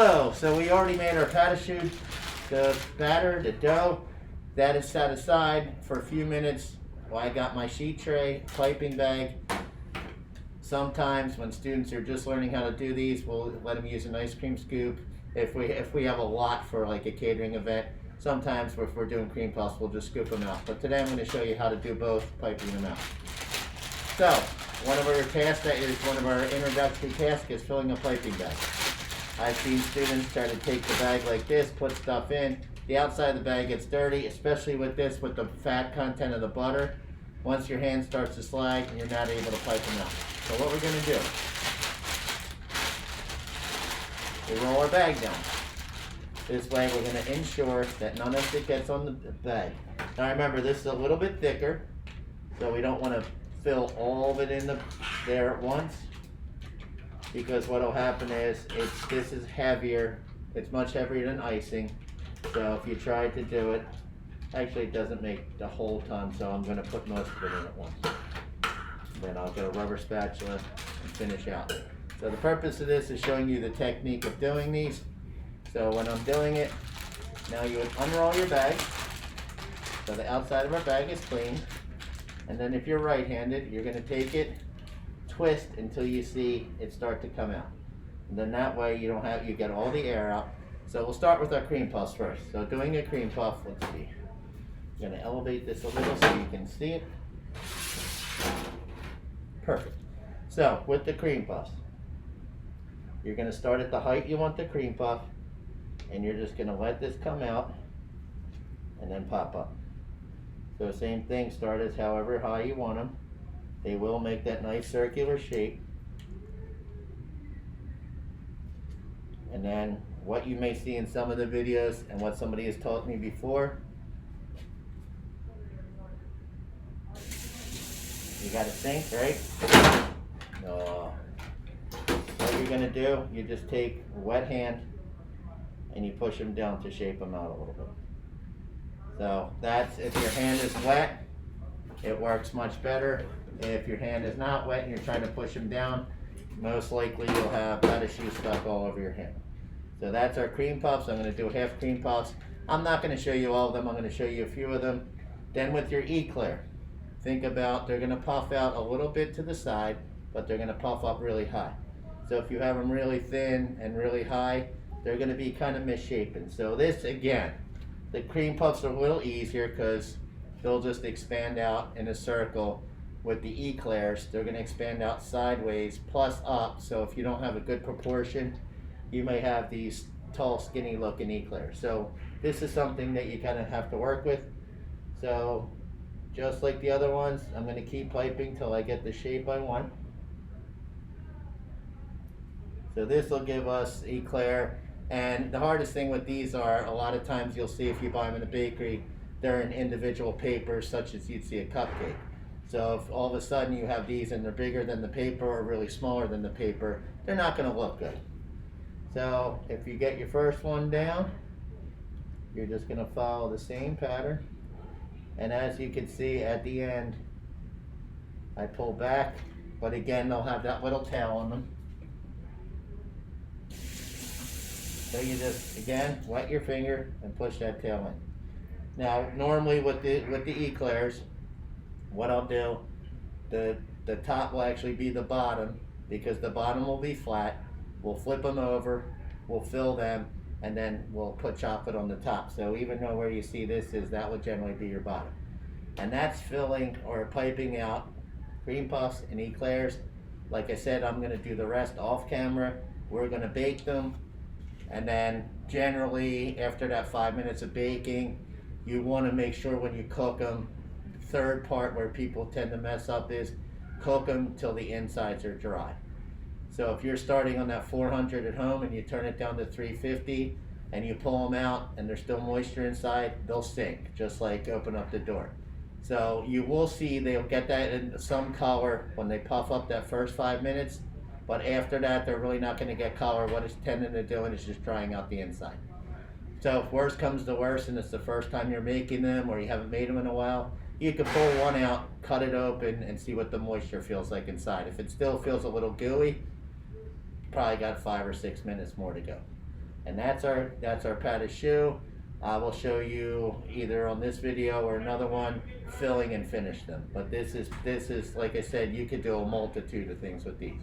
Hello, so we already made our pate choux, the batter, the dough. That is set aside for a few minutes while I got my sheet tray, piping bag. Sometimes when students are just learning how to do these, we'll let them use an ice cream scoop. If we have a lot for like a catering event, sometimes if we're doing cream puffs, we'll just scoop them out. But today I'm going to show you how to do both, piping them out. So, one of our tasks, that is one of our introductory tasks, is filling a piping bag. I've seen students try to take the bag like this, put stuff in. The outside of the bag gets dirty, especially with this, with the fat content of the butter. Once your hand starts to slide, you're not able to pipe them out. So what we're going to do, we roll our bag down. This way we're going to ensure that none of it gets on the bag. Now remember, this is a little bit thicker, so we don't want to fill all of it in there at once, because what will happen is this is heavier. It's much heavier than icing. So if you try to do it, actually it doesn't make the whole ton, so I'm going to put most of it in at once. Then I'll get a rubber spatula and finish out. So the purpose of this is showing you the technique of doing these. So when I'm doing it, now you would unroll your bag. So the outside of our bag is clean. And then if you're right-handed, you're going to take it, twist until you see it start to come out. And then that way you get all the air out. So we'll start with our cream puffs first. So doing a cream puff, let's see. I'm going to elevate this a little so you can see it. Perfect. So with the cream puffs, you're going to start at the height you want the cream puff, and you're just going to let this come out and then pop up. So same thing, start as however high you want them. They will make that nice circular shape. And then what you may see in some of the videos and what somebody has taught me before, you got a sink, right? No. What you're going to do, you just take a wet hand and you push them down to shape them out a little bit. So that's, if your hand is wet, it works much better. If your hand is not wet and you're trying to push them down, most likely you'll have pate choux stuck all over your hand. So that's our cream puffs. I'm going to do half cream puffs. I'm not going to show you all of them. I'm going to show you a few of them. Then with your eclair, think about, they're going to puff out a little bit to the side, but they're going to puff up really high. So if you have them really thin and really high, they're going to be kind of misshapen. So this, again, the cream puffs are a little easier because they'll just expand out in a circle. With the eclairs, they're going to expand out sideways plus up. So if you don't have a good proportion, you may have these tall, skinny looking eclairs. So this is something that you kind of have to work with. So just like the other ones, I'm going to keep piping till I get the shape I want. So this will give us eclair. And the hardest thing with these are, a lot of times you'll see if you buy them in a bakery, they're in individual papers, such as you'd see a cupcake. So if all of a sudden you have these and they're bigger than the paper or really smaller than the paper, they're not going to look good. So if you get your first one down, you're just going to follow the same pattern. And as you can see at the end, I pull back, but again, they'll have that little tail on them. So you just, again, wet your finger and push that tail in. Now, normally with the eclairs, what I'll do, the top will actually be the bottom, because the bottom will be flat. We'll flip them over, we'll fill them, and then we'll put chocolate on the top. So even though where you see this is, that would generally be your bottom. And that's filling or piping out cream puffs and eclairs. Like I said, I'm going to do the rest off camera. We're going to bake them, and then generally after that 5 minutes of baking, you want to make sure when you cook them, third part where people tend to mess up is cook them till the insides are dry. So if you're starting on that 400 at home and you turn it down to 350 and you pull them out and there's still moisture inside, they'll sink, just like open up the door. So you will see they'll get that in some color when they puff up that first 5 minutes, but after that they're really not going to get color. What it's tending to do is just drying out the inside. So if worse comes to worse and it's the first time you're making them or you haven't made them in a while, you can pull one out, cut it open, and see what the moisture feels like inside. If it still feels a little gooey, probably got 5 or 6 minutes more to go. And that's our Pate choux. I will show you either on this video or another one filling and finish them. But this is like I said, you could do a multitude of things with these.